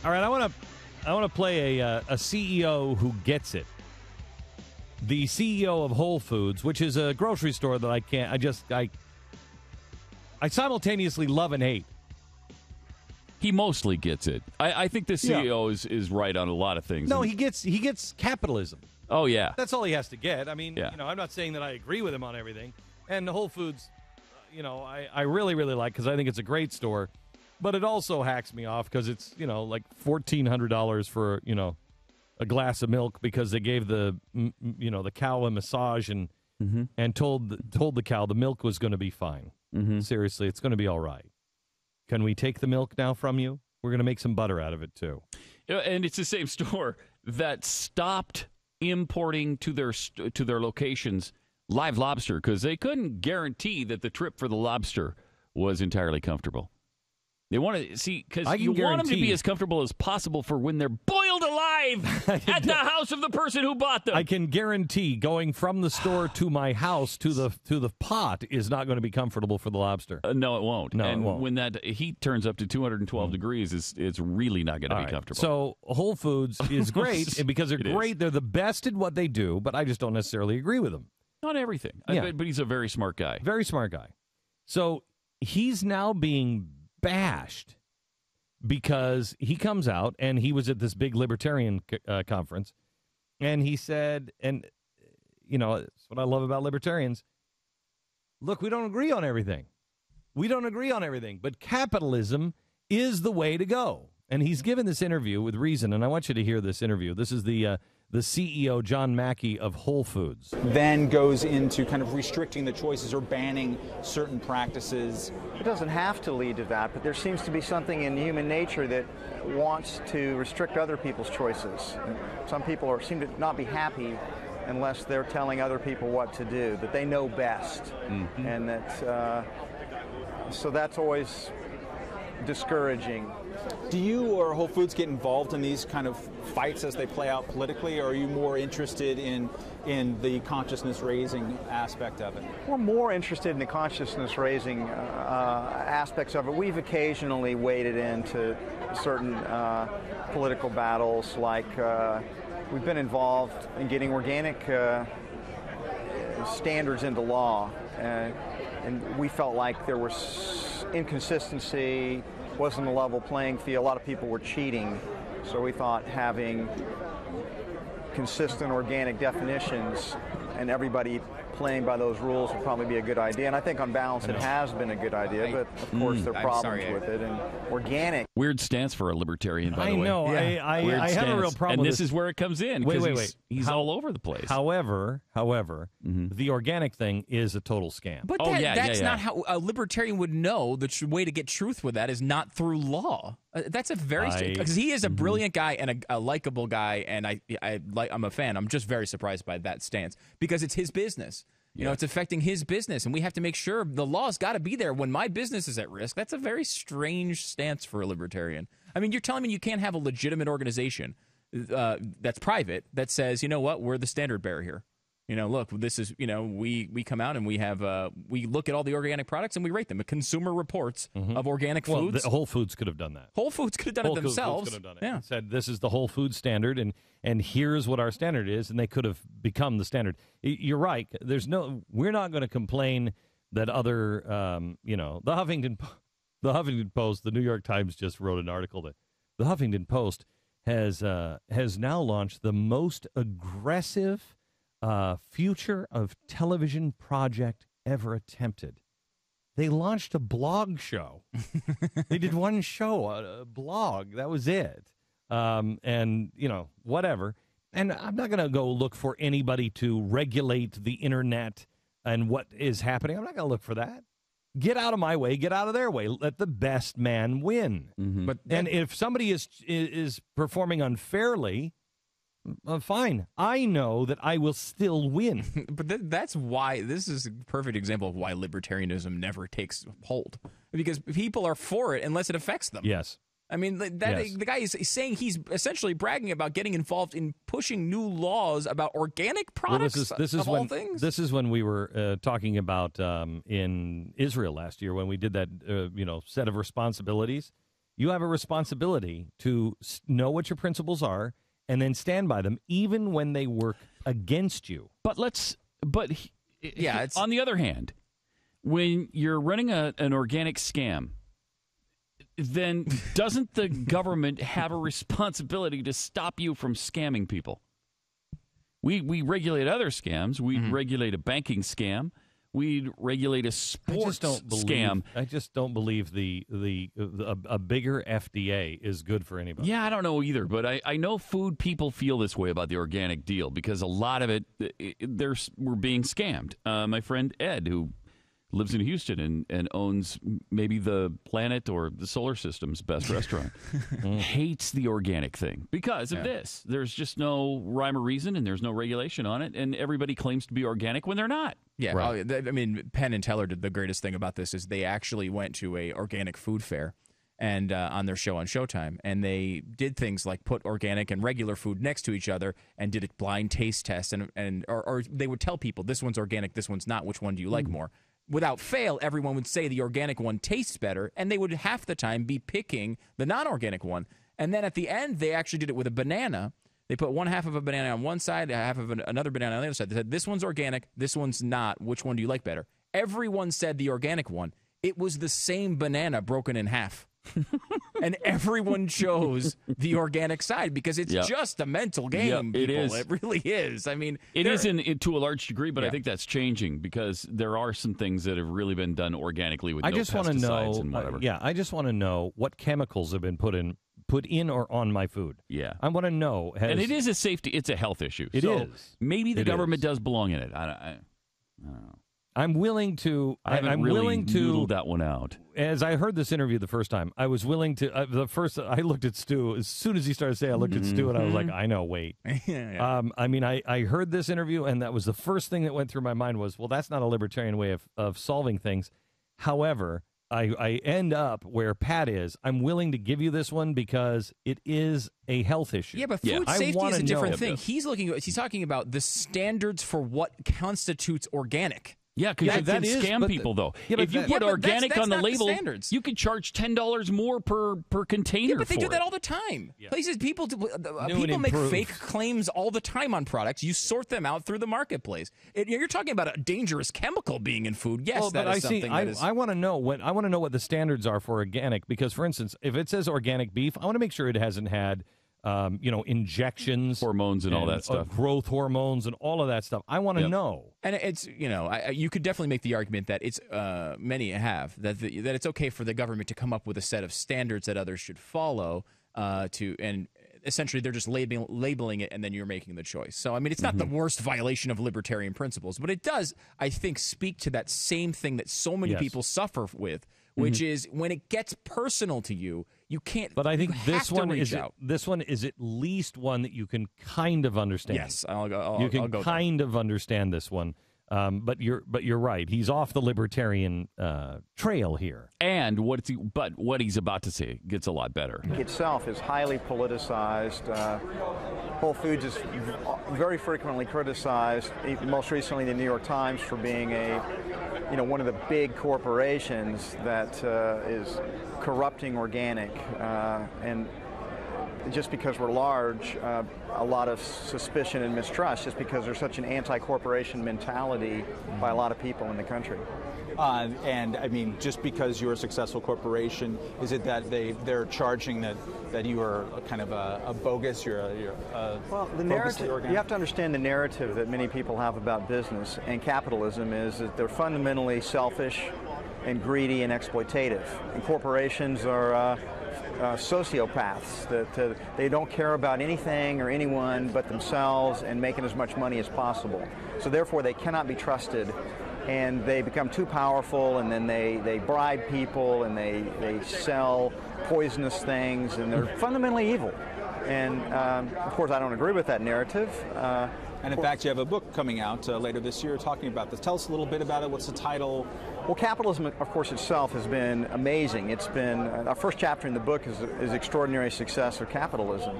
All right, I want to play a CEO who gets it. The CEO of Whole Foods, which is a grocery store that I simultaneously love and hate. He mostly gets it. I think the CEO is right on a lot of things. No, he gets capitalism. Oh, yeah. That's all he has to get. I mean, Yeah. I'm not saying that I agree with him on everything. And Whole Foods, I really, really like because I think it's a great store. But it also hacks me off because it's, like $1,400 for, a glass of milk because they gave the cow a massage and told the cow the milk was going to be fine. Mm-hmm. Seriously, it's going to be all right. Can we take the milk now from you? We're going to make some butter out of it, too. And it's the same store that stopped importing to their locations live lobster because they couldn't guarantee that the trip for the lobster was entirely comfortable. They want to see because you want them to be as comfortable as possible for when they're boiled alive at the house of the person who bought them. I can guarantee going from the store to my house to the pot is not going to be comfortable for the lobster. No, it won't. No, and it won't. When that heat turns up to 212 degrees, it's really not going to be comfortable. So Whole Foods is great because they're great. They're the best at what they do, but I just don't necessarily agree with them. Not everything. Yeah. But he's a very smart guy. Very smart guy. So he's now being bashed because he comes out and he was at this big libertarian conference and he said, and it's what I love about libertarians. Look, we don't agree on everything. But capitalism is the way to go. And he's given this interview with reason, and I want you to hear this interview. This is the CEO, John Mackey of Whole Foods. Then goes into kind of restricting the choices or banning certain practices. It doesn't have to lead to that, but there seems to be something in human nature that wants to restrict other people's choices. Some people seem to not be happy unless they're telling other people what to do, that they know best. Mm-hmm. And that, so that's always discouraging. Do you or Whole Foods get involved in these kind of fights as they play out politically, or are you more interested in the consciousness-raising aspect of it? We're more interested in the consciousness-raising aspects of it. We've occasionally waded into certain political battles, like we've been involved in getting organic standards into law, and we felt like there was inconsistency, wasn't a level playing field. A lot of people were cheating, so we thought having consistent organic definitions and everybody playing by those rules would probably be a good idea. And I think on balance it has been a good idea, but of course there are problems with it. And organic. Weird stance for a libertarian, by the way. I know. Yeah. I have a real problem and with this is where it comes in. Wait. He's all over the place. However, the organic thing is a total scam. But that's not how a libertarian would know. The way to get truth with that is not through law. That's a very because he is a brilliant guy and a likable guy, and I'm a fan. I'm just very surprised by that stance because it's his business. You know, it's affecting his business, and we have to make sure the law's got to be there when my business is at risk. That's a very strange stance for a libertarian. I mean, you're telling me you can't have a legitimate organization that's private that says, you know what, we're the standard bearer here. You know, look, this is, we come out and we have, we look at all the organic products and we rate them. The Consumer Reports of organic foods. Whole Foods could have done that. Whole Foods could have done it themselves. Whole Foods could have done it. Yeah. Said, this is the Whole Foods standard, and here's what our standard is, and they could have become the standard. You're right. We're not going to complain that other, the Huffington Post, the New York Times just wrote an article that the Huffington Post has now launched the most aggressive future of television project ever attempted. They launched a blog show. They did one show, a blog. That was it. And, whatever. And I'm not going to go look for anybody to regulate the internet and what is happening. I'm not going to look for that. Get out of my way. Get out of their way. Let the best man win. Mm-hmm. And if somebody is performing unfairly, fine. I know that I will still win. But that's why this is a perfect example of why libertarianism never takes hold. Because people are for it unless it affects them. Yes. I mean, the guy is saying he's essentially bragging about getting involved in pushing new laws about organic products of all things. This is when we were talking about in Israel last year when we did that, set of responsibilities. you have a responsibility to know what your principles are and then stand by them, even when they work against you. It's on the other hand, when you're running an organic scam, then doesn't the government have a responsibility to stop you from scamming people? We regulate other scams. We regulate a banking scam. We regulate a sports scam. I just don't believe a bigger FDA is good for anybody. Yeah, I don't know either, but I know food people feel this way about the organic deal because a lot of it, we're being scammed. My friend Ed, who lives in Houston and owns maybe the planet or the solar system's best restaurant, hates the organic thing because of this. There's just no rhyme or reason, and there's no regulation on it, and everybody claims to be organic when they're not. Yeah, right. I mean, Penn and Teller did the greatest thing about this is they actually went to a organic food fair and on their show on Showtime, and they did things like put organic and regular food next to each other and did a blind taste test, or they would tell people, this one's organic, this one's not, which one do you like more? Without fail, everyone would say the organic one tastes better, and they would half the time be picking the non-organic one. And then at the end, they actually did it with a banana. They put one half of a banana on one side, half of another banana on the other side. They said, this one's organic, this one's not. Which one do you like better? Everyone said the organic one. It was the same banana broken in half. And everyone chose the organic side because it's just a mental game, people. It is. It really is. I mean, it is to a large degree, but I think that's changing because there are some things that have really been done organically with no pesticides and whatever. I just want to know what chemicals have been put in or on my food. Yeah. I want to know. And it is it's a health issue. It is. Maybe the government does belong in it. I don't know. I'm willing to. I'm willing to noodle that one out. As I heard this interview the first time, I was willing to. I looked at Stu as soon as he started saying. I looked at Stu and I was like, I know. Wait. I mean, I heard this interview and that was the first thing that went through my mind was, well, that's not a libertarian way of solving things. However, I end up where Pat is. I'm willing to give you this one because it is a health issue. Yeah, but food safety is a different thing. He's talking about the standards for what constitutes organic. Yeah, because you can scam people, though. Yeah, if you put organic on the label, you can charge $10 more per container. Yeah, but they do that all the time. Yeah. People make fake claims all the time on products. You sort them out through the marketplace. You're talking about a dangerous chemical being in food. Yes, that is something that is. I want to know what the standards are for organic. Because, for instance, if it says organic beef, I want to make sure it hasn't had injections, hormones, and all that stuff, growth hormones, and all of that stuff. I want to know. And it's you could definitely make the argument that it's many have that it's okay for the government to come up with a set of standards that others should follow and essentially they're just labeling it and then you're making the choice. So I mean, it's not the worst violation of libertarian principles, but it does, I think, speak to that same thing that so many people suffer with, which is when it gets personal to you. You can't. But I think this one is at least one that you can kind of understand. Yes, you can kind of understand this one. But you're right. He's off the libertarian trail here. And what he's about to say gets a lot better. Itself is highly politicized. Whole Foods is very frequently criticized. Most recently, the New York Times for being one of the big corporations that is corrupting organic, and just because we're large, a lot of suspicion and mistrust, just because there's such an anti-corporation mentality by a lot of people in the country. And I mean, just because you're a successful corporation, is it that they're charging that you are kind of a bogus? Well, the narrative. You have to understand the narrative that many people have about business and capitalism is that they're fundamentally selfish and greedy and exploitative. And corporations are sociopaths, that they don't care about anything or anyone but themselves and making as much money as possible. So therefore they cannot be trusted, and they become too powerful, and then they bribe people, and they sell poisonous things, and they're fundamentally evil. And of course I don't agree with that narrative. And in fact, you have a book coming out later this year talking about this. Tell us a little bit about it. What's the title? Well, capitalism, of course, itself has been amazing. It's been, our first chapter in the book is Extraordinary Success of Capitalism.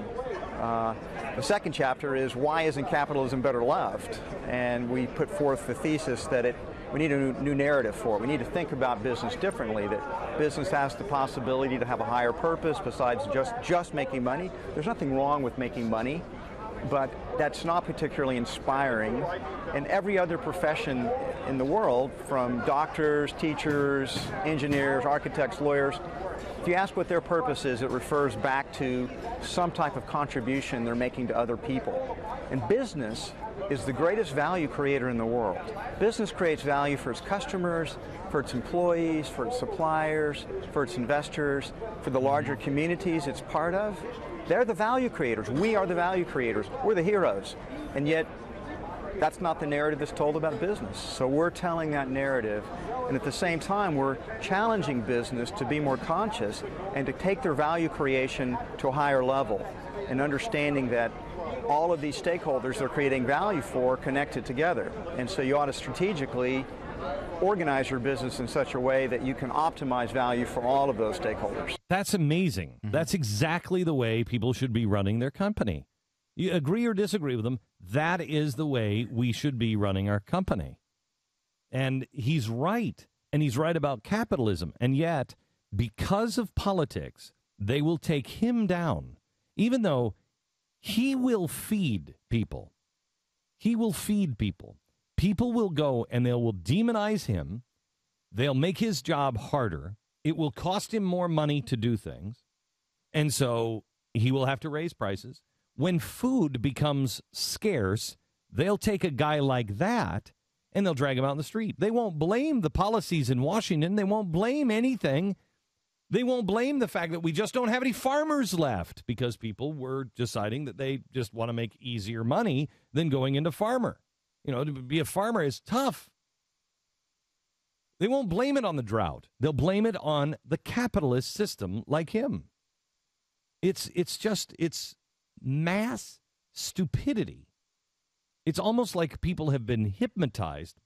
The second chapter is Why Isn't Capitalism Better Loved? And we put forth the thesis that We need a new narrative for it. We need to think about business differently, that business has the possibility to have a higher purpose besides just making money. There's nothing wrong with making money, but that's not particularly inspiring. And every other profession in the world, from doctors, teachers, engineers, architects, lawyers, if you ask what their purpose is, it refers back to some type of contribution they're making to other people. And business is the greatest value creator in the world. Business creates value for its customers, for its employees, for its suppliers, for its investors, for the larger communities it's part of. They're the value creators. We are the value creators. We're the heroes. And yet, that's not the narrative that's told about business. So we're telling that narrative, and at the same time, we're challenging business to be more conscious and to take their value creation to a higher level, and understanding that all of these stakeholders they're creating value for connected together. And so you ought to strategically organize your business in such a way that you can optimize value for all of those stakeholders. That's amazing. That's exactly the way people should be running their company. You agree or disagree with them, that is the way we should be running our company. And he's right. And he's right about capitalism. And yet, because of politics, they will take him down, even though he will feed people. He will feed people. People will go and they will demonize him. They'll make his job harder. It will cost him more money to do things. And so he will have to raise prices. When food becomes scarce, they'll take a guy like that and they'll drag him out in the street. They won't blame the policies in Washington. They won't blame anything. They won't blame the fact that we just don't have any farmers left because people were deciding that they just want to make easier money than going into farmer. You know, to be a farmer is tough. They won't blame it on the drought. They'll blame it on the capitalist system like him. It's mass stupidity. It's almost like people have been hypnotized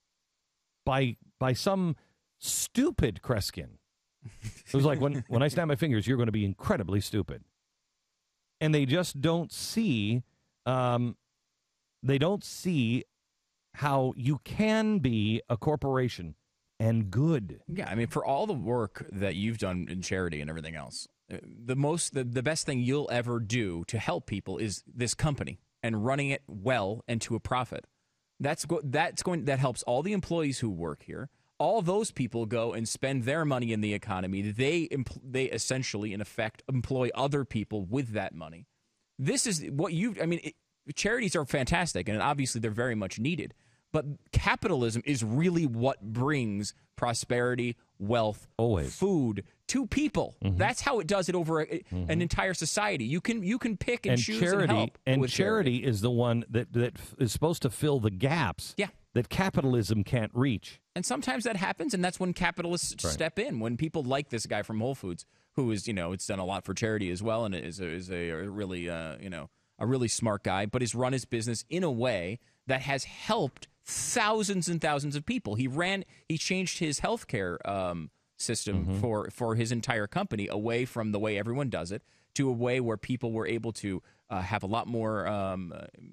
by some stupid Kreskin. It was like when I snap my fingers, you're going to be incredibly stupid. And they just don't see how you can be a corporation and good. Yeah, I mean, for all the work that you've done in charity and everything else, the best thing you'll ever do to help people is this company and running it well and to a profit. That helps all the employees who work here. All those people go and spend their money in the economy. They essentially, in effect, employ other people with that money. This is what charities are fantastic, and obviously they're very much needed. But capitalism is really what brings prosperity, wealth, food to people. Mm-hmm. That's how it does it over an entire society. You can pick and choose and help. And charity is the one that is supposed to fill the gaps that capitalism can't reach. And sometimes that happens, and that's when capitalists step in. When people like this guy from Whole Foods, who is, it's done a lot for charity as well, and is a really a really smart guy, but has run his business in a way that has helped thousands and thousands of people. He changed his healthcare system for his entire company away from the way everyone does it to a way where people were able to have a lot more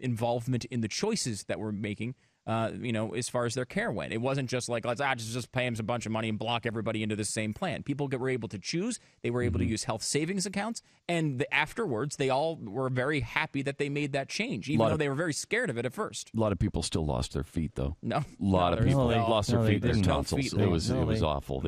involvement in the choices that we're making. As far as their care went. It wasn't just like, let's just pay him a bunch of money and block everybody into the same plan. People were able to choose. They were able to use health savings accounts. And afterwards, they all were very happy that they made that change, even though they were very scared of it at first. A lot of people still lost their feet, though. No. A lot of people lost their feet, their no tonsils. feet. It was awful.